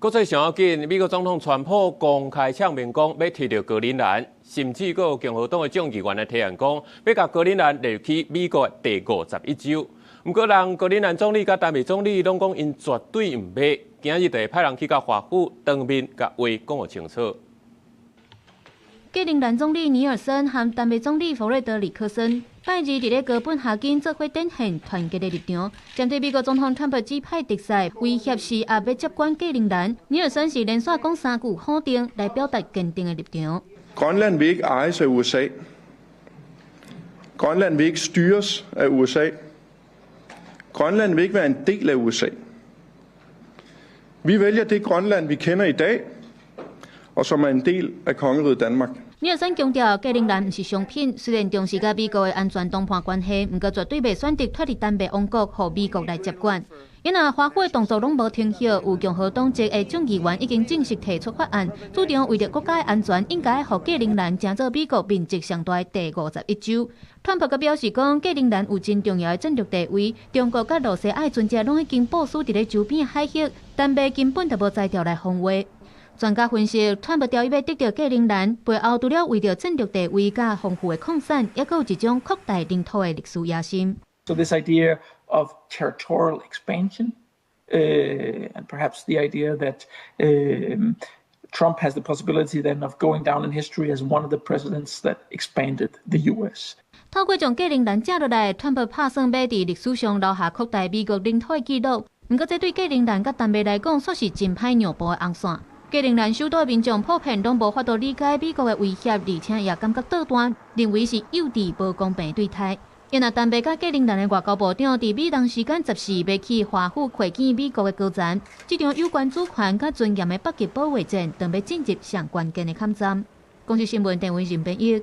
国际上要紧，美国总统川普公开呛明讲要摕到格陵兰，甚至还有共和党的众议员来提案讲，要甲格陵兰列去美国的第51州。不过，人格陵兰总理甲丹麦总理拢讲因绝对唔买，今日就派人去到华府当面甲话讲个清楚。 格陵兰总理尼尔森和丹麦总理弗瑞德里克森拜二伫咧哥本哈根做伙展现团结的立场，针对美国总统川普指派敌赛威胁是也要接管格陵蘭，尼爾森是連續講3句肯定來表達堅定的立場。Grønland vil ikke ejes af USA. Grønland vil ikke styres af USA. Grønland vil ikke være en del af USA. Vi vælger det Grønland, vi kender i dag, og som er en del af kongeriget Danmark. 尼爾森強調，格陵蘭唔是商品，雖然重視甲美國的安全談判關係，不過絕對袂選擇脫離丹麥王國，讓美國來接管。因為華府的動作攏無停歇，有共和黨籍的眾議員已經正式提出法案，主張為了國家的安全，應該讓格陵蘭成做美國面積上大第51州。川普閣表示講，格陵蘭有真重要的戰略地位，中國甲羅西亞船隻攏已經部署佇咧周邊海域，丹麥根本就無才調來防衛。 專家分析，川普調伊要得到格陵蘭，背後除了為了戰略地位甲豐富的礦產，也有一種擴大領土的歷史野心。So this idea of territorial expansion, and perhaps the idea that Trump has the possibility then of going down in history as one of the presidents that expanded the U.S. 透過將格陵蘭借落來，川普打算要佇歷史上留下擴大美國領土的記錄。不過，這對格陵蘭甲丹麥來講，算是真歹讓步的紅線。 格陵蘭首都的民眾普遍都無法度理解美國的威脅，而且也感覺倒端，認為是幼稚無公平對待。因為丹麥甲格陵蘭的外交部長伫美東時間14日去華府會見美國的高層，這場有關主權甲尊嚴的北極保衛戰，將要進入上關鍵的坎站。公視新聞電話任秉益。